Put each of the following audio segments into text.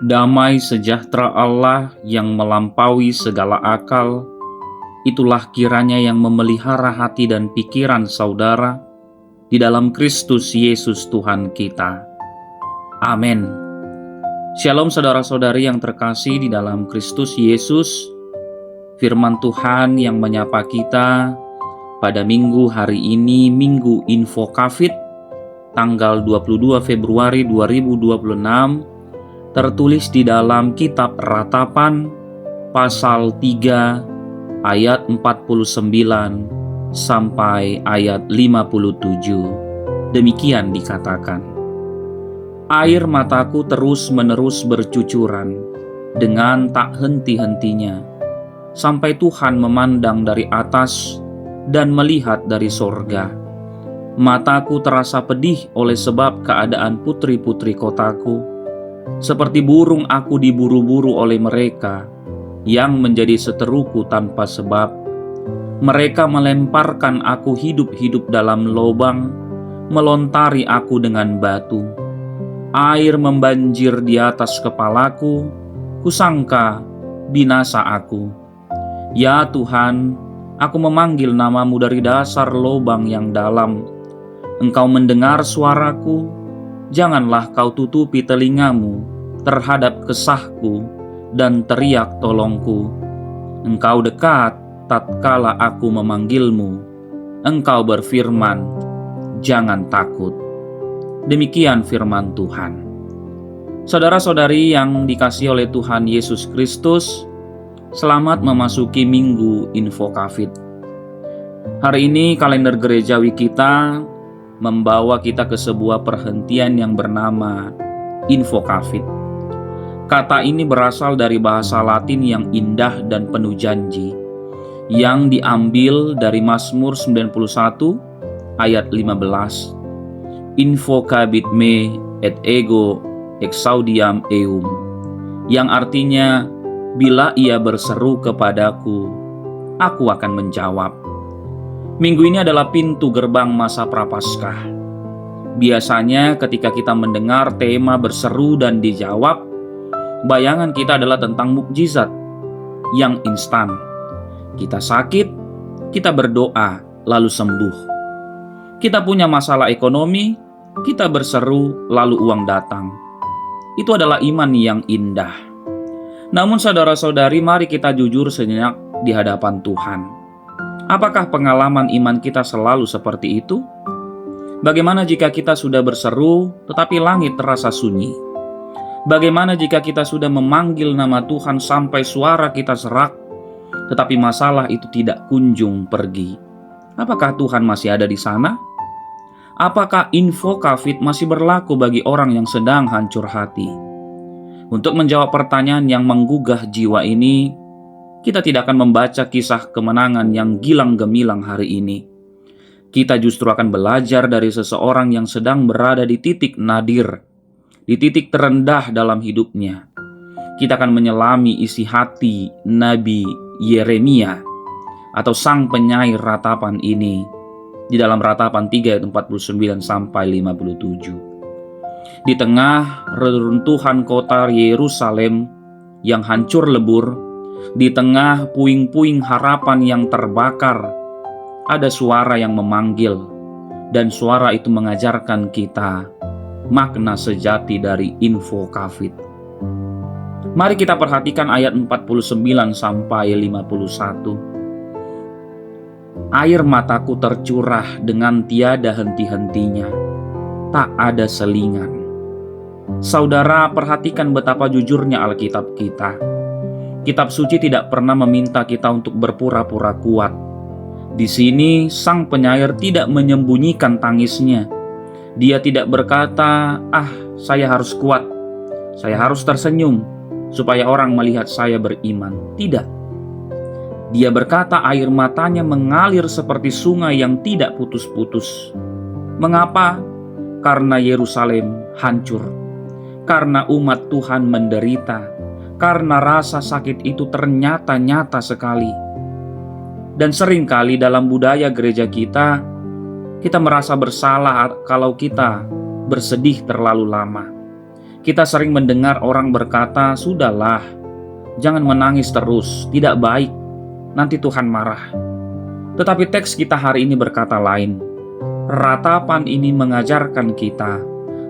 Damai sejahtera Allah yang melampaui segala akal, itulah kiranya yang memelihara hati dan pikiran saudara di dalam Kristus Yesus Tuhan kita. Amin. Shalom saudara-saudari yang terkasih di dalam Kristus Yesus. Firman Tuhan yang menyapa kita pada minggu hari ini, Minggu Info Covid, tanggal 22 Februari 2026, tertulis di dalam kitab Ratapan pasal 3 ayat 49 sampai ayat 57. Demikian dikatakan, air mataku terus-menerus bercucuran dengan tak henti-hentinya, sampai Tuhan memandang dari atas dan melihat dari sorga. Mataku terasa pedih oleh sebab keadaan putri-putri kotaku. Seperti burung aku diburu-buru oleh mereka yang menjadi seteruku tanpa sebab. Mereka melemparkan aku hidup-hidup dalam lubang, melontari aku dengan batu. Air membanjir di atas kepalaku, kusangka binasa aku. Ya Tuhan, aku memanggil namamu dari dasar lubang yang dalam. Engkau mendengar suaraku. Janganlah kau tutupi telingamu terhadap kesahku dan teriak tolongku. Engkau dekat tatkala aku memanggilmu. Engkau berfirman, jangan takut. Demikian firman Tuhan. Saudara-saudari yang dikasihi oleh Tuhan Yesus Kristus, selamat memasuki Minggu Info Covid. Hari ini kalender gerejawi kita membawa kita ke sebuah perhentian yang bernama Info Covid. Kata ini berasal dari bahasa Latin yang indah dan penuh janji, yang diambil dari Mazmur 91 ayat 15. Invocabit me et ego exaudiam eum, yang artinya, bila ia berseru kepadaku, aku akan menjawab. Minggu ini adalah pintu gerbang masa Prapaskah. Biasanya ketika kita mendengar tema berseru dan dijawab, bayangan kita adalah tentang mukjizat yang instan. Kita sakit, kita berdoa, lalu sembuh. Kita punya masalah ekonomi, kita berseru, lalu uang datang. Itu adalah iman yang indah. Namun saudara-saudari, mari kita jujur sejenak di hadapan Tuhan. Apakah pengalaman iman kita selalu seperti itu? Bagaimana jika kita sudah berseru, tetapi langit terasa sunyi? Bagaimana jika kita sudah memanggil nama Tuhan sampai suara kita serak, tetapi masalah itu tidak kunjung pergi? Apakah Tuhan masih ada di sana? Apakah Info Covid masih berlaku bagi orang yang sedang hancur hati? Untuk menjawab pertanyaan yang menggugah jiwa ini, kita tidak akan membaca kisah kemenangan yang gilang gemilang hari ini. Kita justru akan belajar dari seseorang yang sedang berada di titik nadir, di titik terendah dalam hidupnya. Kita akan menyelami isi hati Nabi Yeremia atau sang penyair ratapan ini di dalam Ratapan 3 ayat 49 sampai 57. Di tengah reruntuhan kota Yerusalem yang hancur lebur, di tengah puing-puing harapan yang terbakar, ada suara yang memanggil, dan suara itu mengajarkan kita makna sejati dari Info Covid. Mari kita perhatikan ayat 49 sampai 51. Air mataku tercurah dengan tiada henti-hentinya, tak ada selingan. Saudara, perhatikan betapa jujurnya Alkitab kita. Kitab suci tidak pernah meminta kita untuk berpura-pura kuat. Di sini sang penyair tidak menyembunyikan tangisnya. Dia tidak berkata, saya harus kuat, saya harus tersenyum, supaya orang melihat saya beriman. Tidak. Dia berkata air matanya mengalir seperti sungai yang tidak putus-putus. Mengapa? Karena Yerusalem hancur. Karena umat Tuhan menderita. Karena rasa sakit itu ternyata nyata sekali. Dan seringkali dalam budaya gereja kita merasa bersalah kalau kita bersedih terlalu lama. Kita sering mendengar orang berkata, "Sudahlah, jangan menangis terus, tidak baik, nanti Tuhan marah." Tetapi teks kita hari ini berkata lain. Ratapan ini mengajarkan kita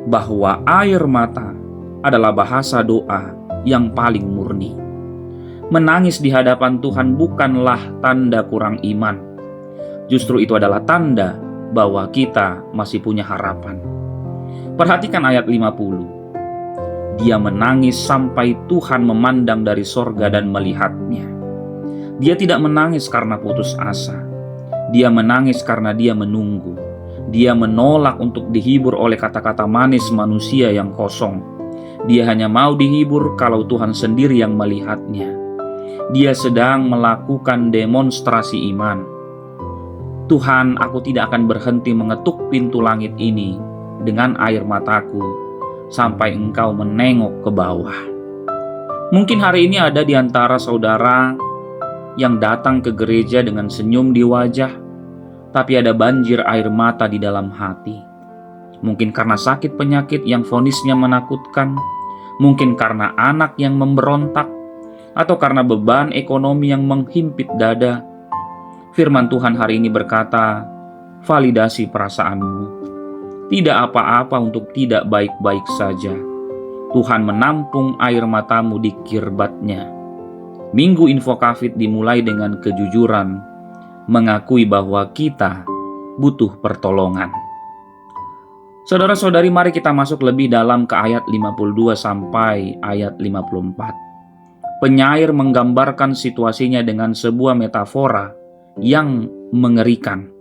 bahwa air mata adalah bahasa doa yang paling murni. Menangis di hadapan Tuhan bukanlah tanda kurang iman. Justru itu adalah tanda bahwa kita masih punya harapan. Perhatikan ayat 50. Dia menangis sampai Tuhan memandang dari sorga dan melihatnya. Dia tidak menangis karena putus asa. Dia menangis karena dia menunggu. Dia menolak untuk dihibur oleh kata-kata manis manusia yang kosong. Dia hanya mau dihibur kalau Tuhan sendiri yang melihatnya. Dia sedang melakukan demonstrasi iman. Tuhan, aku tidak akan berhenti mengetuk pintu langit ini dengan air mataku sampai Engkau menengok ke bawah. Mungkin hari ini ada di antara saudara yang datang ke gereja dengan senyum di wajah, tapi ada banjir air mata di dalam hati. Mungkin karena sakit penyakit yang vonisnya menakutkan, mungkin karena anak yang memberontak, atau karena beban ekonomi yang menghimpit dada. Firman Tuhan hari ini berkata, validasi perasaanmu. Tidak apa-apa untuk tidak baik-baik saja. Tuhan menampung air matamu di kirbatnya. Minggu Info Kafid dimulai dengan kejujuran, mengakui bahwa kita butuh pertolongan. Saudara-saudari, mari kita masuk lebih dalam ke ayat 52 sampai ayat 54. Penyair menggambarkan situasinya dengan sebuah metafora yang mengerikan.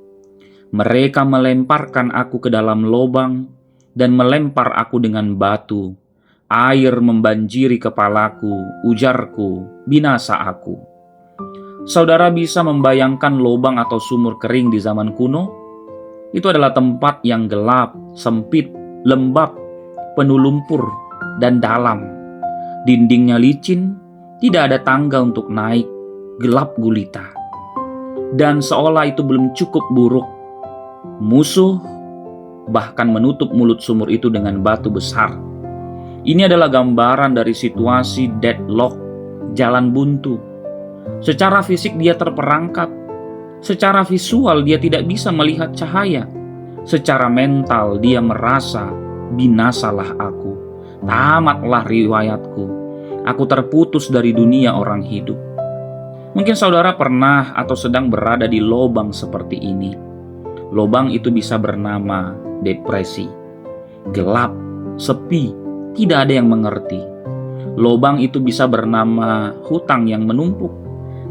Mereka melemparkan aku ke dalam lubang dan melempar aku dengan batu. Air membanjiri kepalaku, ujarku, binasa aku. Saudara bisa membayangkan lubang atau sumur kering di zaman kuno? Itu adalah tempat yang gelap, sempit, lembab, penuh lumpur, dan dalam. Dindingnya licin, tidak ada tangga untuk naik, gelap gulita. Dan seolah itu belum cukup buruk, musuh bahkan menutup mulut sumur itu dengan batu besar. Ini adalah gambaran dari situasi deadlock, jalan buntu. Secara fisik dia terperangkap, secara visual dia tidak bisa melihat cahaya, secara mental dia merasa binasalah aku, tamatlah riwayatku, aku terputus dari dunia orang hidup. Mungkin saudara pernah atau sedang berada di lubang seperti ini. Lubang itu bisa bernama depresi, gelap, sepi, tidak ada yang mengerti. Lubang itu bisa bernama hutang yang menumpuk,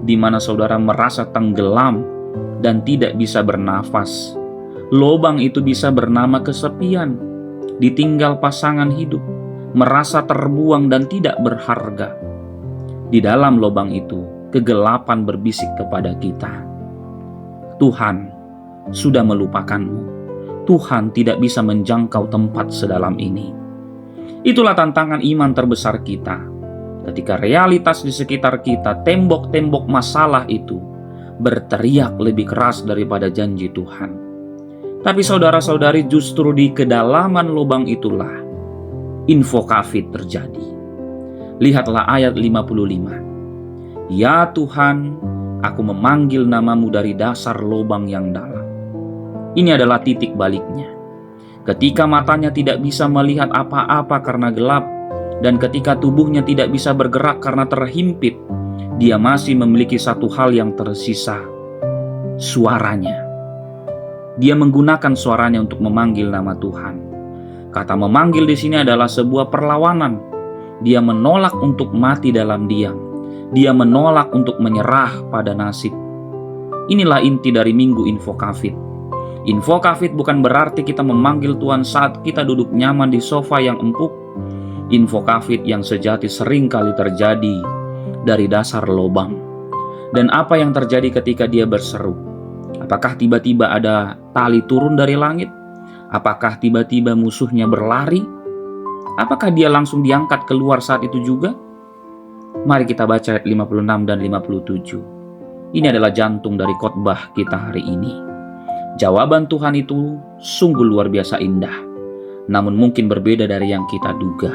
di mana saudara merasa tenggelam dan tidak bisa bernafas. Lubang itu bisa bernama kesepian, ditinggal pasangan hidup, merasa terbuang dan tidak berharga. Di dalam lubang itu, kegelapan berbisik kepada kita, Tuhan sudah melupakanmu. Tuhan tidak bisa menjangkau tempat sedalam ini. Itulah tantangan iman terbesar kita. Ketika realitas di sekitar kita, tembok-tembok masalah itu berteriak lebih keras daripada janji Tuhan. Tapi saudara-saudari, justru di kedalaman lubang itulah Info Kafid terjadi. Lihatlah ayat 55. Ya Tuhan, aku memanggil namamu dari dasar lubang yang dalam. Ini adalah titik baliknya. Ketika matanya tidak bisa melihat apa-apa karena gelap, dan ketika tubuhnya tidak bisa bergerak karena terhimpit, dia masih memiliki satu hal yang tersisa, suaranya. Dia menggunakan suaranya untuk memanggil nama Tuhan. Kata memanggil di sini adalah sebuah perlawanan. Dia menolak untuk mati dalam diam. Dia menolak untuk menyerah pada nasib. Inilah inti dari Minggu Info Kafid. Info Kafid bukan berarti kita memanggil Tuhan saat kita duduk nyaman di sofa yang empuk. Info Kafid yang sejati sering kali terjadi dari dasar lubang. Dan apa yang terjadi ketika dia berseru? Apakah tiba-tiba ada tali turun dari langit? Apakah tiba-tiba musuhnya berlari? Apakah dia langsung diangkat keluar saat itu juga? Mari kita baca ayat 56 dan 57. Ini adalah jantung dari khotbah kita hari ini. Jawaban Tuhan itu sungguh luar biasa indah, namun mungkin berbeda dari yang kita duga.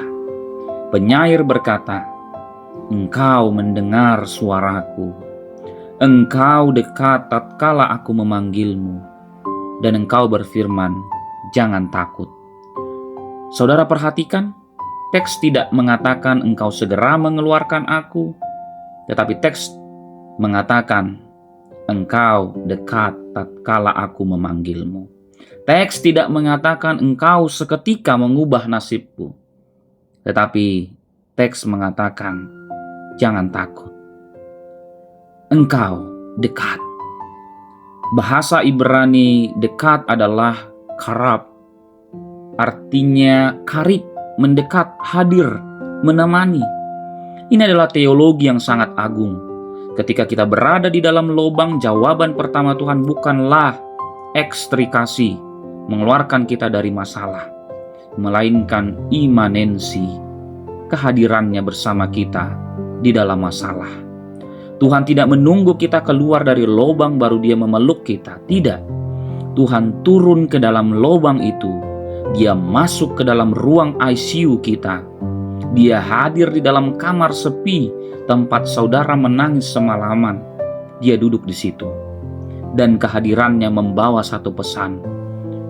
Penyair berkata, "Engkau mendengar suaraku, Engkau dekat tatkala aku memanggilmu, dan Engkau berfirman, jangan takut." Saudara perhatikan, teks tidak mengatakan engkau segera mengeluarkan aku, tetapi teks mengatakan engkau dekat tatkala aku memanggilmu. Teks tidak mengatakan engkau seketika mengubah nasibku, tetapi teks mengatakan jangan takut. Engkau dekat. Bahasa Ibrani dekat adalah karab. Artinya karib, mendekat, hadir, menemani. Ini adalah teologi yang sangat agung. Ketika kita berada di dalam lubang, jawaban pertama Tuhan bukanlah ekstrikasi, mengeluarkan kita dari masalah, melainkan imanensi, kehadirannya bersama kita di dalam masalah. Tuhan tidak menunggu kita keluar dari lubang baru Dia memeluk kita. Tidak. Tuhan turun ke dalam lubang itu. Dia masuk ke dalam ruang ICU kita. Dia hadir di dalam kamar sepi tempat saudara menangis semalaman. Dia duduk di situ. Dan kehadirannya membawa satu pesan.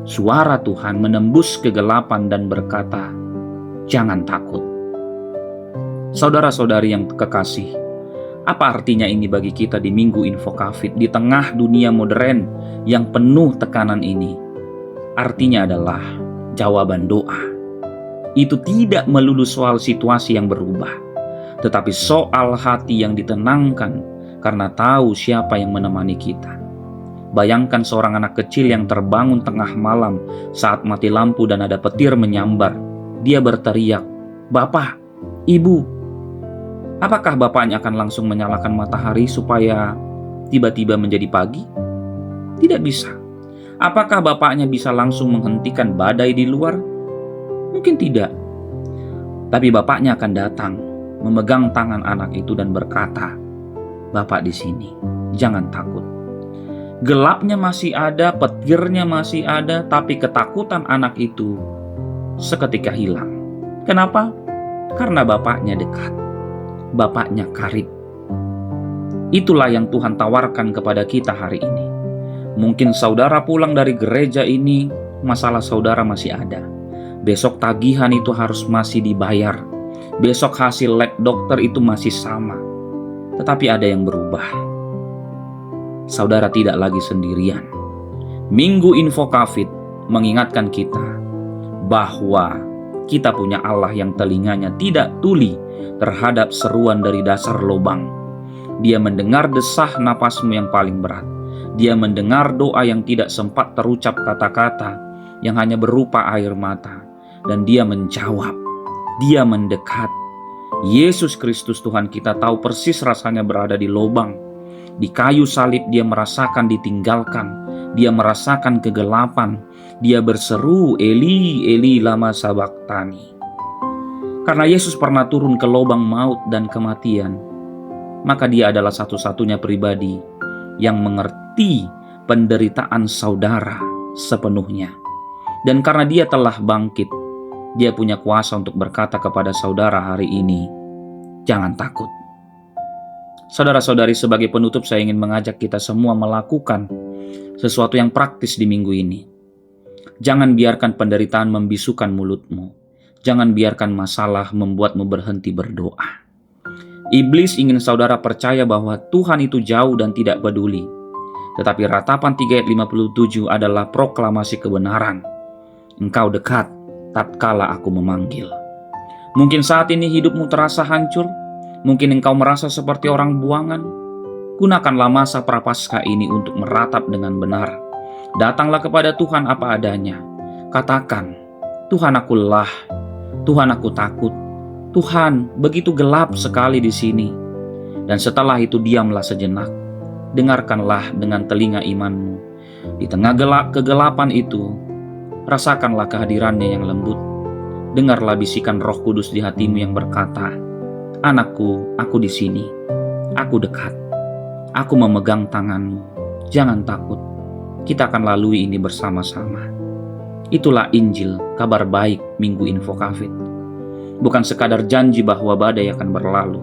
Suara Tuhan menembus kegelapan dan berkata, jangan takut. Saudara-saudari yang kekasih, apa artinya ini bagi kita di Minggu Info Covid di tengah dunia modern yang penuh tekanan ini? Artinya adalah jawaban doa. Itu tidak melulu soal situasi yang berubah, tetapi soal hati yang ditenangkan karena tahu siapa yang menemani kita. Bayangkan seorang anak kecil yang terbangun tengah malam saat mati lampu dan ada petir menyambar. Dia berteriak, "Bapak, Ibu." Apakah bapaknya akan langsung menyalakan matahari supaya tiba-tiba menjadi pagi? Tidak bisa. Apakah bapaknya bisa langsung menghentikan badai di luar? Mungkin tidak. Tapi bapaknya akan datang, memegang tangan anak itu dan berkata, "Bapak di sini, jangan takut." Gelapnya masih ada, petirnya masih ada, tapi ketakutan anak itu seketika hilang. Kenapa? Karena bapaknya dekat. Bapaknya karib. Itulah yang Tuhan tawarkan kepada kita hari ini. Mungkin saudara pulang dari gereja ini, masalah saudara masih ada. Besok tagihan itu harus masih dibayar. Besok hasil lab dokter itu masih sama. Tetapi ada yang berubah. Saudara tidak lagi sendirian. Minggu Info Covid mengingatkan kita bahwa kita punya Allah yang telinganya tidak tuli terhadap seruan dari dasar lubang. Dia mendengar desah napasmu yang paling berat. Dia mendengar doa yang tidak sempat terucap kata-kata, yang hanya berupa air mata. Dan Dia menjawab. Dia mendekat. Yesus Kristus Tuhan kita tahu persis rasanya berada di lubang. Di kayu salib Dia merasakan ditinggalkan. Dia merasakan kegelapan. Dia berseru, "Eli, Eli, lama sabaktani." Karena Yesus pernah turun ke lubang maut dan kematian, maka Dia adalah satu-satunya pribadi yang mengerti penderitaan saudara sepenuhnya. Dan karena Dia telah bangkit, Dia punya kuasa untuk berkata kepada saudara hari ini, jangan takut. Saudara-saudari, sebagai penutup saya ingin mengajak kita semua melakukan sesuatu yang praktis di minggu ini. Jangan biarkan penderitaan membisukan mulutmu. Jangan biarkan masalah membuatmu berhenti berdoa. Iblis ingin saudara percaya bahwa Tuhan itu jauh dan tidak peduli. Tetapi ratapan 3 ayat 57 adalah proklamasi kebenaran. Engkau dekat tatkala aku memanggil. Mungkin saat ini hidupmu terasa hancur. Mungkin engkau merasa seperti orang buangan. Gunakanlah masa prapaskah ini untuk meratap dengan benar. Datanglah kepada Tuhan apa adanya. Katakan, Tuhan aku lelah, Tuhan aku takut, Tuhan begitu gelap sekali di sini. Dan setelah itu diamlah sejenak. Dengarkanlah dengan telinga imanmu. Di tengah kegelapan itu, rasakanlah kehadirannya yang lembut. Dengarlah bisikan Roh Kudus di hatimu yang berkata, "Anakku, aku di sini. Aku dekat. Aku memegang tanganmu. Jangan takut. Kita akan lalui ini bersama-sama." Itulah Injil, kabar baik Minggu Info Covid. Bukan sekadar janji bahwa badai akan berlalu,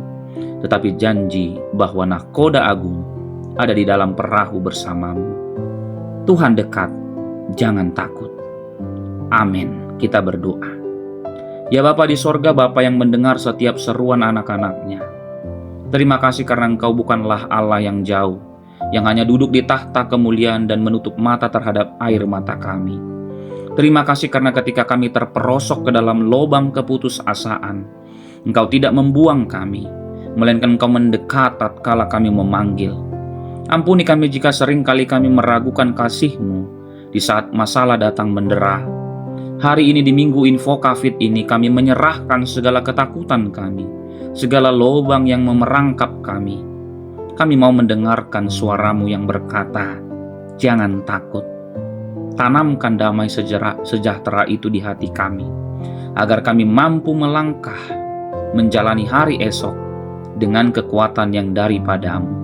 tetapi janji bahwa nahkoda agung ada di dalam perahu bersamamu. Tuhan dekat, jangan takut. Amin. Kita berdoa. Ya Bapa di sorga, Bapa yang mendengar setiap seruan anak-anaknya, terima kasih karena Engkau bukanlah Allah yang jauh, yang hanya duduk di tahta kemuliaan dan menutup mata terhadap air mata kami. Terima kasih karena ketika kami terperosok ke dalam lubang keputusasaan, Engkau tidak membuang kami, melainkan Engkau mendekat tatkala kami memanggil. Ampuni kami jika seringkali kami meragukan kasih-Mu di saat masalah datang mendera. Hari ini di Minggu Info Covid ini kami menyerahkan segala ketakutan kami, segala lubang yang memerangkap kami. Kami mau mendengarkan suara-Mu yang berkata, jangan takut. Tanamkan damai sejahtera itu di hati kami, agar kami mampu melangkah menjalani hari esok dengan kekuatan yang daripada-Mu.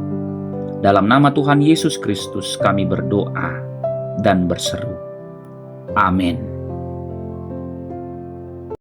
Dalam nama Tuhan Yesus Kristus kami berdoa dan berseru. Amin.